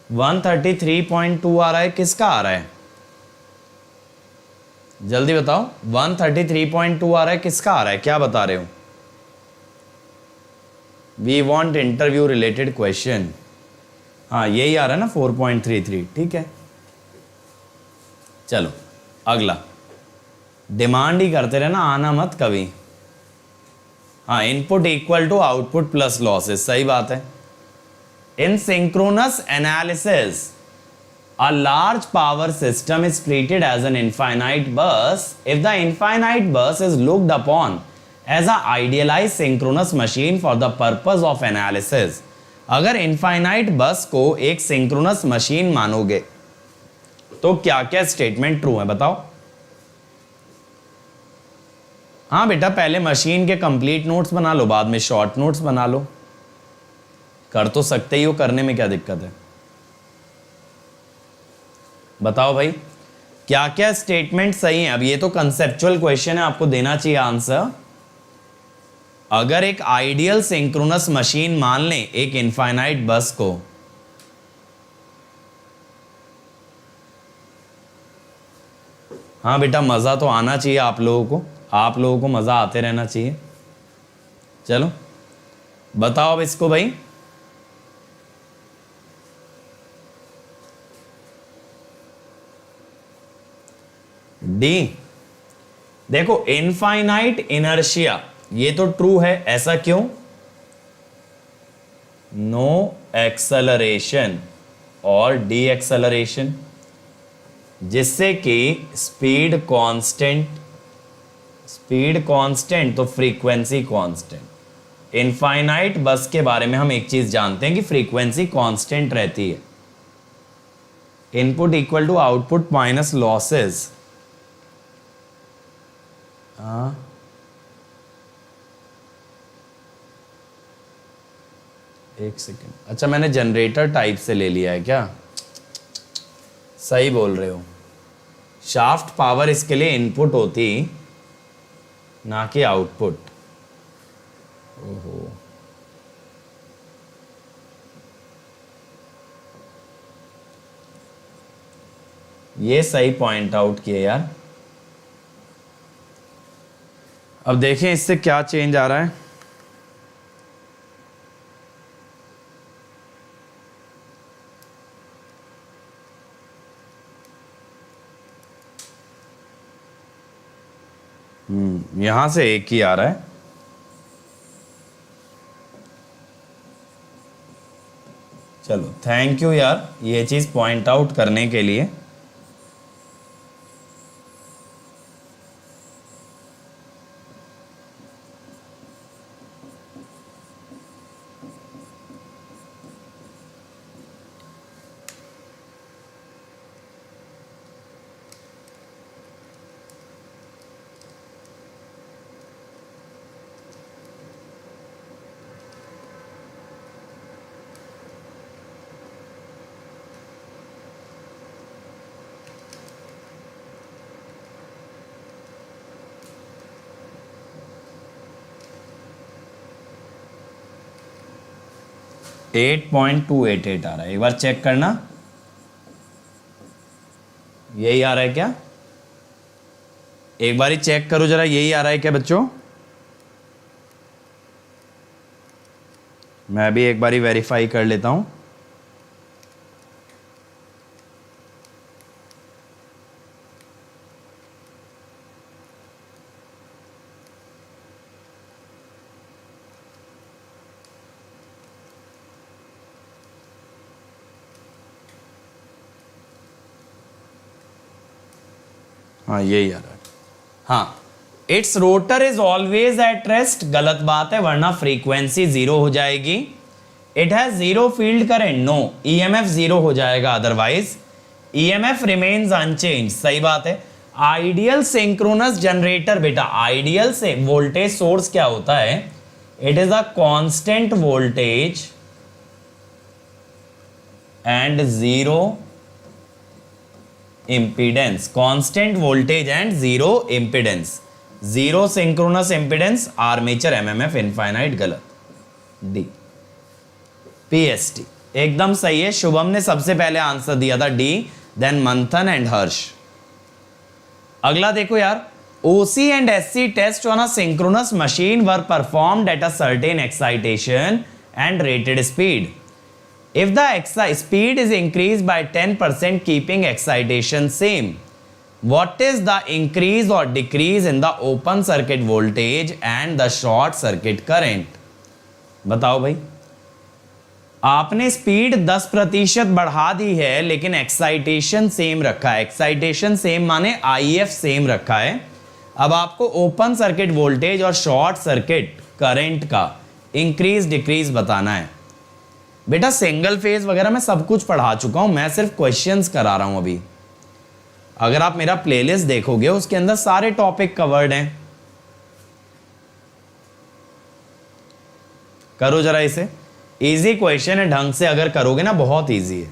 133.2 आ रहा है, किसका आ रहा है? जल्दी बताओ, 133.2 आ रहा है, किसका आ रहा है? क्या बता रहे हो? We want interview related question. हाँ यही आ रहा है ना 4.33। ठीक है, चलो अगला। डिमांड ही करते रहना, आना मत कभी। हाँ, input equal to output plus losses, सही बात है। In synchronous analysis a large power system is treated as an infinite bus if the infinite bus is looked upon as a idealized synchronous machine for the purpose of analysis। अगर infinite bus को एक synchronous machine मानोगे तो क्या क्या statement true है बताओ? हाँ बेटा, पहले मशीन के कंप्लीट नोट्स बना लो, बाद में शॉर्ट नोट्स बना लो। कर तो सकते ही हो, करने में क्या दिक्कत है? बताओ भाई, क्या क्या स्टेटमेंट सही है? अब ये तो कंसेप्चुअल क्वेश्चन है, आपको देना चाहिए आंसर। अगर एक आइडियल सिंक्रोनस मशीन मान लें एक इनफाइनाइट बस को, हाँ बेटा मजा तो आना चाहिए आप लोगों को, आप लोगों को मजा आते रहना चाहिए। चलो बताओ अब इसको भाई। डी, देखो इनफाइनाइट इनर्शिया, ये तो ट्रू है, ऐसा क्यों? नो एक्सेलरेशन और डी एक्सेलरेशन, जिससे कि स्पीड कांस्टेंट तो फ्रीक्वेंसी कांस्टेंट। इनफाइनाइट बस के बारे में हम एक चीज जानते हैं कि फ्रीक्वेंसी कांस्टेंट रहती है। Input equal to output minus losses. एक सेकेंड, अच्छा मैंने जनरेटर टाइप से ले लिया है क्या? सही बोल रहे हो, शाफ्ट पावर इसके लिए इनपुट होती ना कि आउटपुट। ओहो, ये सही पॉइंट आउट किया यार। अब देखें इससे क्या चेंज आ रहा है। यहां से एक ही आ रहा है। चलो थैंक यू यार ये चीज पॉइंट आउट करने के लिए। 8.288 आ रहा है, एक बार चेक करना, यही आ रहा है क्या? एक बार ही चेक करो जरा, यही आ रहा है क्या बच्चों? मैं भी एक बार ही वेरीफाई कर लेता हूं। हाँ यही आ रहा है। हाँ, it's rotor is always at rest, गलत बात है, वरना फ्रीक्वेंसी जीरो हो जाएगी। It has zero field current, no, EMF zero हो जाएगा अदरवाइज। ईएमएफ रिमेन्स अनचेंज, सही बात है। आइडियल सिंक्रोनस जनरेटर, बेटा आइडियल से वोल्टेज सोर्स क्या होता है? It is a constant voltage and zero impedance, constant voltage and zero impedance, zero synchronous impedance, armature MMF infinite, गलत। डी, PST एकदम सही है। शुभम ने सबसे पहले आंसर दिया था डी, देन मंथन एंड हर्ष। अगला देखो यार, OC and SC test on a synchronous machine were performed at a certain excitation and rated speed. If the speed is increased by 10%, keeping excitation same, what is the increase or decrease in the open circuit voltage and the short circuit current? बताओ भाई, आपने speed 10% बढ़ा दी है लेकिन excitation same रखा है। Excitation same माने IF same रखा है। अब आपको ओपन सर्किट वोल्टेज और शॉर्ट सर्किट करंट का इंक्रीज डिक्रीज बताना है। बेटा सिंगल फेज वगैरह मैं सब कुछ पढ़ा चुका हूं, मैं सिर्फ क्वेश्चंस करा रहा हूं अभी। अगर आप मेरा प्लेलिस्ट देखोगे उसके अंदर सारे टॉपिक कवर्ड हैं। करो जरा इसे, इजी क्वेश्चन है, ढंग से अगर करोगे ना बहुत इजी है।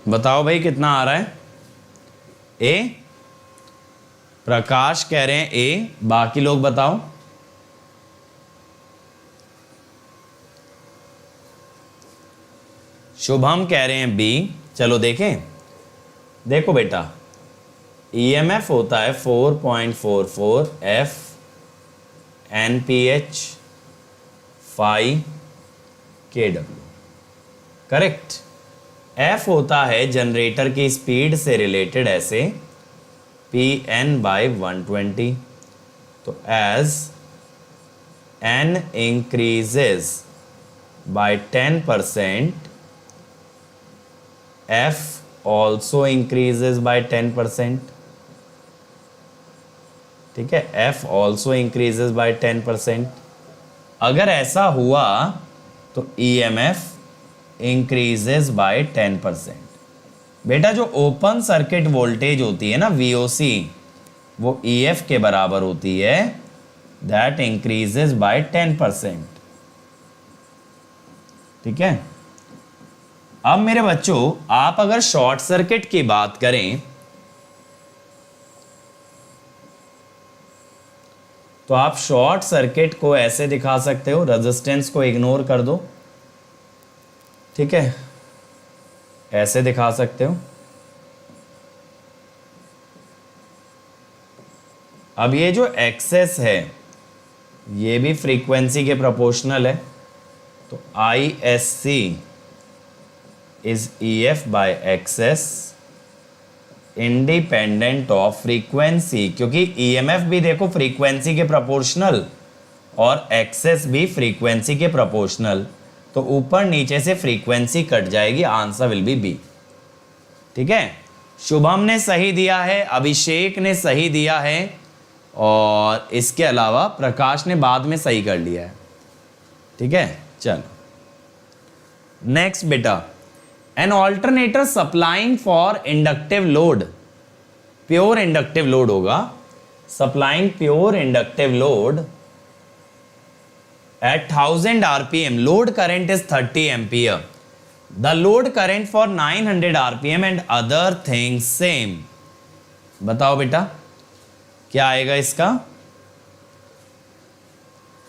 बताओ भाई कितना आ रहा है? ए, प्रकाश कह रहे हैं ए, बाकी लोग बताओ। शुभम कह रहे हैं बी। चलो देखें, देखो बेटा ईएमएफ होता है 4.44 F NPH phi kW, correct. F होता है जनरेटर की स्पीड से रिलेटेड ऐसे Pn/120। तो as n increases by 10%, F also increases by 10%। ठीक है, F ऑल्सो इंक्रीजेस बाय 10%। अगर ऐसा हुआ तो EMF इंक्रीजेस बाय 10%। बेटा जो ओपन सर्किट वोल्टेज होती है ना VOC, वो EF के बराबर होती है, दैट इंक्रीजेस बाय 10%। ठीक है, अब मेरे बच्चों आप अगर शॉर्ट सर्किट की बात करें तो आप शॉर्ट सर्किट को ऐसे दिखा सकते हो, रेजिस्टेंस को इग्नोर कर दो। ठीक है, ऐसे दिखा सकते हो। अब ये जो एक्सेस है ये भी फ्रीक्वेंसी के प्रोपोर्शनल है, तो ISC is EF bye access independent of frequency, क्योंकि EMF भी देखो फ्रीक्वेंसी के प्रोपोर्शनल और एक्सेस भी फ्रीक्वेंसी के प्रोपोर्शनल, तो ऊपर नीचे से फ्रीक्वेंसी कट जाएगी, आंसर विल बी बी। ठीक है, शुभम ने सही दिया है, अभिषेक ने सही दिया है, और इसके अलावा प्रकाश ने बाद में सही कर लिया है। ठीक है, चलो नेक्स्ट बेटा, an alternator supplying for inductive load, pure inductive load होगा, supplying pure inductive load at 1000 rpm, load current is 30 ampere, the load current for 900 rpm and other things same. बताओ बेटा क्या आएगा इसका,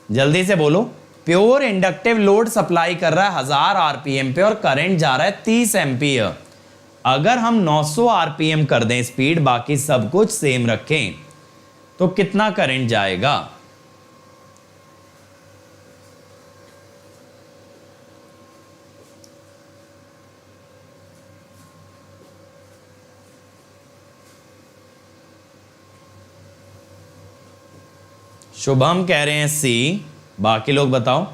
जल्दी से बोलो। प्योर इंडक्टिव लोड सप्लाई कर रहा है 1000 आरपीएम पे और करंट जा रहा है 30 एम्पियर। अगर हम 900 आरपीएम कर दें स्पीड, बाकी सब कुछ सेम रखें, तो कितना करंट जाएगा? शुभम कह रहे हैं सी, बाकी लोग बताओ।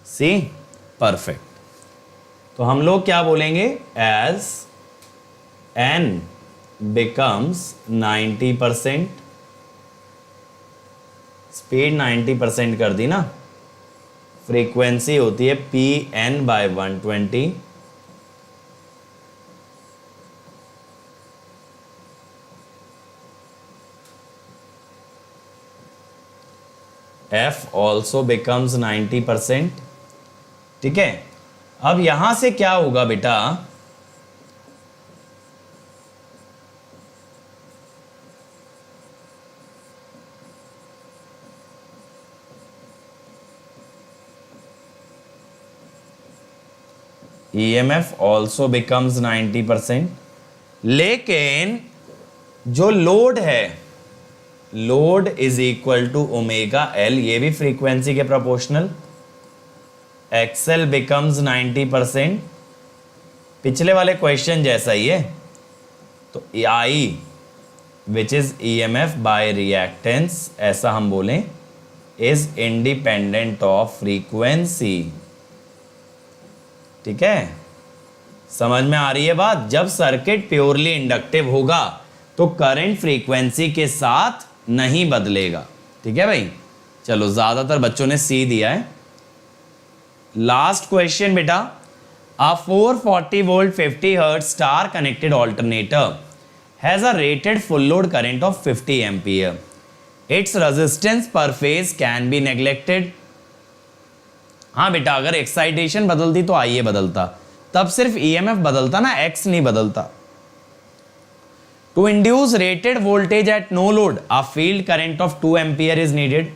सी, परफेक्ट। तो हम लोग क्या बोलेंगे, एज एन बिकम्स 90%, स्पीड 90% कर दी ना, फ्रीक्वेंसी होती है P N by 120, F also becomes 90%। ठीक है, अब यहां से क्या होगा बेटा, EMF also becomes 90%, लेकिन जो लोड है, load is equal to omega L, ये भी फ्रीक्वेंसी के प्रोपोर्शनल, एक्सएल बिकम्स 90%, पिछले वाले क्वेश्चन जैसा ही है। तो I which is EMF by reactance, ऐसा हम बोलें, इज इंडिपेंडेंट ऑफ फ्रीक्वेंसी। ठीक है, समझ में आ रही है बात? जब सर्किट प्योरली इंडक्टिव होगा तो करंट फ्रीक्वेंसी के साथ नहीं बदलेगा। ठीक है भाई, चलो ज्यादातर बच्चों ने सी दिया है। लास्ट क्वेश्चन बेटा, अ 440 volt 50 hertz star connected alternator has a rated full load current of 50 ampere, its resistance पर फेज कैन बी नेग्लेक्टेड। हाँ बेटा, अगर एक्साइटेशन बदलती तो आइए बदलता, तब सिर्फ ईएमएफ बदलता ना, एक्स नहीं बदलता। To induce rated voltage at no load, a field current of 2 ampere is needed.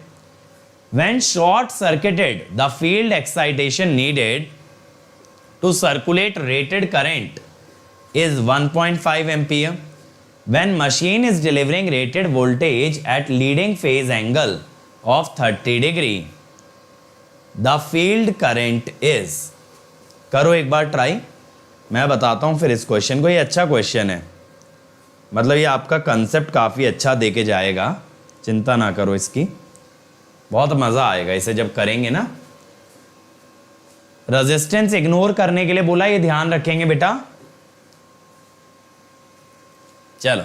When short circuited, the field excitation needed to circulate rated current is 1.5 ampere. When machine is delivering rated voltage at leading phase angle of 30 degree, the field current is, करो एक बार try, मैं बताता हूं फिर इस question को। ये अच्छा क्वेश्चन है, मतलब ये आपका कंसेप्ट काफ़ी अच्छा देके जाएगा, चिंता ना करो इसकी, बहुत मज़ा आएगा इसे जब करेंगे ना। रेजिस्टेंस इग्नोर करने के लिए बोला, ये ध्यान रखेंगे बेटा। चलो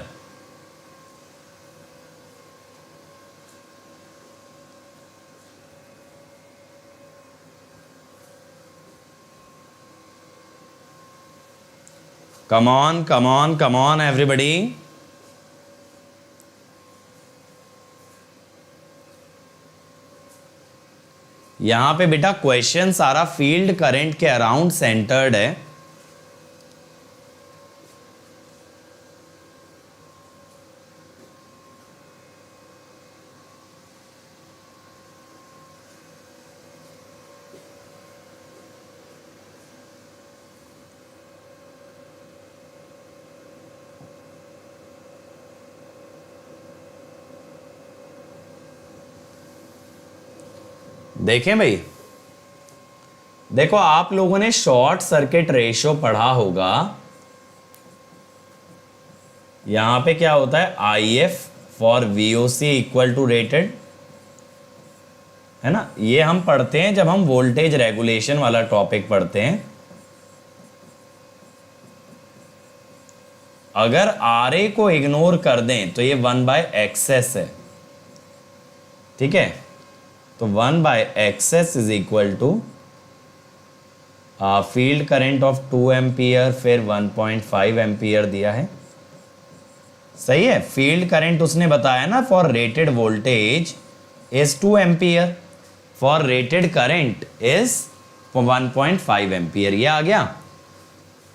come on, come on, come on everybody. यहां पे बेटा क्वेश्चन सारा फील्ड करंट के अराउंड सेंटर्ड है। देखें भाई, देखो आप लोगों ने शॉर्ट सर्किट रेशियो पढ़ा होगा। यहां पे क्या होता है, IF for VOC equal to rated, है ना। ये हम पढ़ते हैं जब हम वोल्टेज रेगुलेशन वाला टॉपिक पढ़ते हैं। अगर RA को इग्नोर कर दें तो ये 1/XS है। ठीक है, तो 1/xs is equal to field current of 2 ampere फिर 1.5 एम्पियर दिया है। सही है, फील्ड करंट उसने बताया ना for rated voltage is 2 ampere, for rated current is 1.5 ampere. ये आ गया।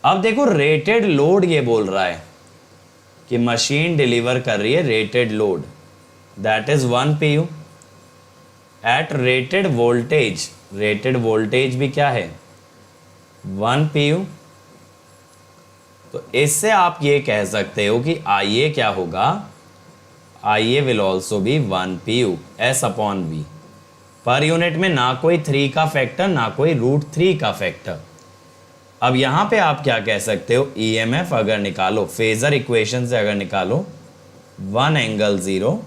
अब देखो रेटेड लोड ये बोल रहा है कि मशीन डिलीवर कर रही है rated load, that is 1 pu at rated voltage. Rated voltage भी क्या है 1 pu। तो इससे आप ये कह सकते हो कि IA क्या होगा, IA will also be 1 pu S/V। Per unit में ना कोई 3 का फैक्टर ना कोई √3 का फैक्टर। अब यहां पे आप क्या कह सकते हो, EMF अगर निकालो फेजर इक्वेशन से, अगर निकालो 1 एंगल 0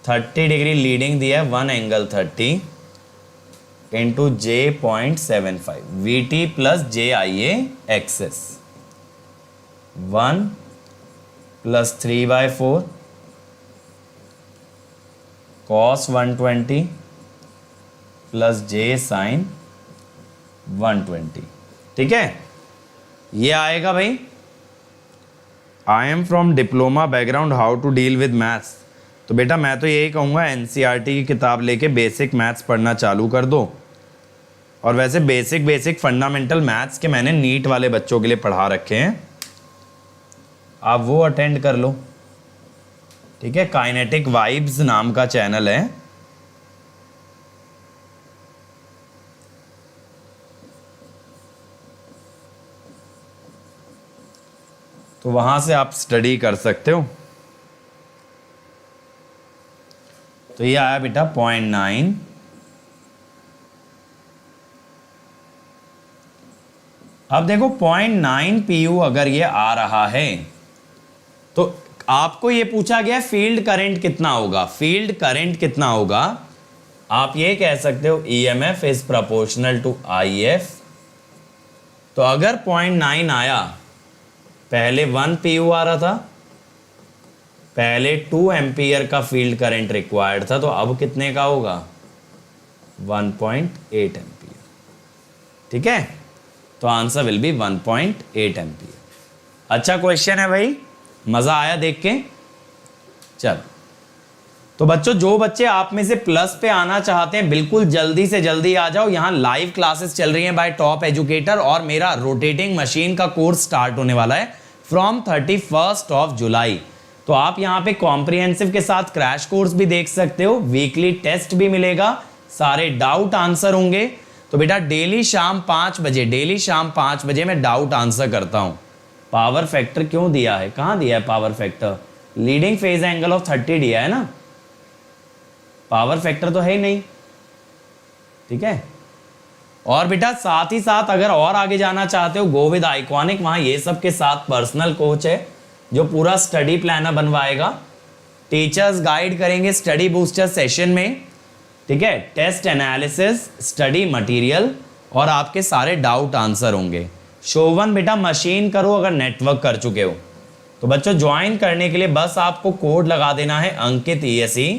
30 डिग्री लीडिंग दिया है 1 angle 30 into J.75 VT plus JIA access 1 plus 3/4 cos 120 plus J sin 120। ठीक है, ये आएगा भाई। I am from diploma background, how to deal with maths. तो बेटा मैं तो यही कहूँगा NCERT की किताब लेके बेसिक मैथ्स पढ़ना चालू कर दो। और वैसे बेसिक फंडामेंटल मैथ्स के मैंने नीट वाले बच्चों के लिए पढ़ा रखे हैं, आप वो अटेंड कर लो। ठीक है, काइनेटिक वाइब्स नाम का चैनल है, तो वहां से आप स्टडी कर सकते हो। तो ये आया बेटा 0.9। अब देखो 0.9 pu अगर ये आ रहा है तो आपको ये पूछा गया फील्ड करंट कितना होगा। फील्ड करंट कितना होगा, आप ये कह सकते हो EMF is proportional to IF। तो अगर 0.9 आया, पहले 1 pu आ रहा था, पहले 2 एम्पियर का फील्ड करंट रिक्वायर्ड था, तो अब कितने का होगा 1.8 एम्पियर। ठीक है, तो आंसर विल बी 1.8 एम्पियर। अच्छा क्वेश्चन है भाई, मजा आया देख के। चल तो बच्चों, जो बच्चे आप में से प्लस पे आना चाहते हैं बिल्कुल जल्दी से जल्दी आ जाओ। यहाँ लाइव क्लासेस चल रही हैं बाय टॉप एजुकेटर, और मेरा रोटेटिंग मशीन का कोर्स स्टार्ट होने वाला है फ्रॉम 31 जुलाई। तो आप यहाँ पे कॉम्प्रिहेंसिव के साथ क्रैश कोर्स भी देख सकते हो, वीकली टेस्ट भी मिलेगा, सारे डाउट आंसर होंगे। तो बेटा डेली शाम 5 बजे मैं डाउट आंसर करता हूँ। पावर फैक्टर क्यों दिया है, कहाँ दिया है power factor, leading phase angle of 30 दिया है ना, पावर फैक्टर तो है ही नहीं। ठीक है, और बेटा साथ ही साथ अगर और आगे जाना चाहते हो गो विद आइकॉनिक, वहां ये सब के साथ पर्सनल कोच है जो पूरा स्टडी प्लानर बनवाएगा, टीचर्स गाइड करेंगे स्टडी बूस्टर सेशन में। ठीक है, टेस्ट एनालिसिस, स्टडी मटेरियल और आपके सारे डाउट आंसर होंगे। शोवन बेटा मशीन करो अगर नेटवर्क कर चुके हो तो बच्चों ज्वाइन करने के लिए बस आपको कोड लगा देना है अंकित ESE,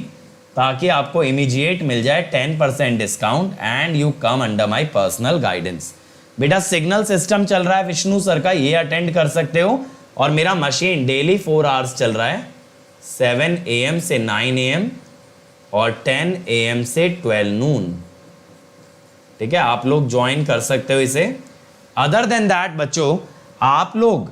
ताकि आपको इमीडिएट मिल जाए 10% discount and you come under my personal guidance. बेटा सिग्नल सिस्टम चल रहा है विष्णु सर का, ये अटेंड कर सकते हो। और मेरा मशीन डेली 4 आवर्स चल रहा है, 7 AM से 9 AM और 10 AM से 12 नून। ठीक है, आप लोग ज्वाइन कर सकते हो इसे। अदर देन दैट बच्चों, आप लोग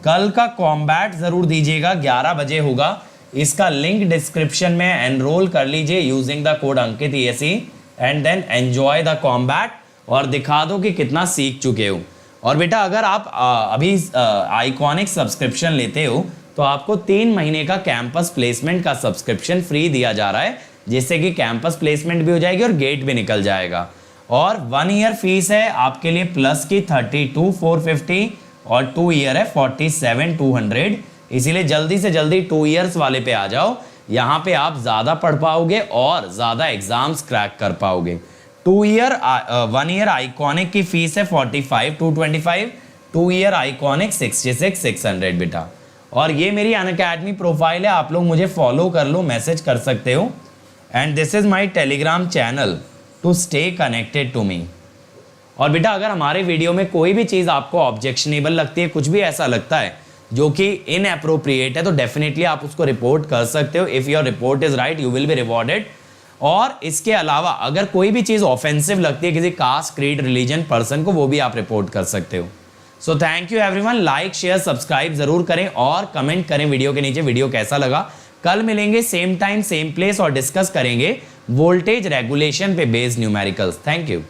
कल का कॉम्बैट जरूर दीजिएगा, 11 बजे होगा। इसका लिंक डिस्क्रिप्शन में, एनरोल कर लीजिए using the code Ankit ESE and then enjoy the combat और दिखा दो कि कितना सीख चुके हो। और बेटा अगर आप अभी आइकॉनिक सब्सक्रिप्शन लेते हो तो आपको 3 महीने का कैंपस प्लेसमेंट का सब्सक्रिप्शन फ्री दिया जा रहा है, जिससे कि कैंपस प्लेसमेंट भी हो जाएगी और गेट भी निकल जाएगा। और 1 ईयर फीस है आपके लिए प्लस की 32,450 और 2 ईयर है 47,200। इसीलिए जल्दी से जल्दी 2 इयर्स वाले पे आ जाओ, यहाँ पे आप ज़्यादा पढ़ पाओगे और ज़्यादा एग्जाम्स क्रैक कर पाओगे। 1 ईयर आइकॉनिक की फीस है 45,225, 2 ईयर आइकॉनिक 66,600 बेटा। और ये मेरी अनअकैडमी प्रोफाइल है, आप लोग मुझे फॉलो कर लो, मैसेज कर सकते हो। And this is my Telegram channel to stay connected to me. और बेटा अगर हमारे वीडियो में कोई भी चीज़ आपको ऑब्जेक्शनेबल लगती है, कुछ भी ऐसा लगता है जो कि इनएप्रोप्रिएट है, तो डेफिनेटली आप उसको रिपोर्ट कर सकते हो। If your report is right you will be rewarded. और इसके अलावा अगर कोई भी चीज़ ऑफेंसिव लगती है किसी कास्ट, क्रीड, रिलीजन, पर्सन को, वो भी आप रिपोर्ट कर सकते हो। So thank you everyone. Like, share, subscribe जरूर करें और कमेंट करें वीडियो के नीचे वीडियो कैसा लगा। कल मिलेंगे सेम टाइम सेम प्लेस और डिस्कस करेंगे वोल्टेज रेगुलेशन पे बेस्ड न्यूमेरिकल्स। Thank you.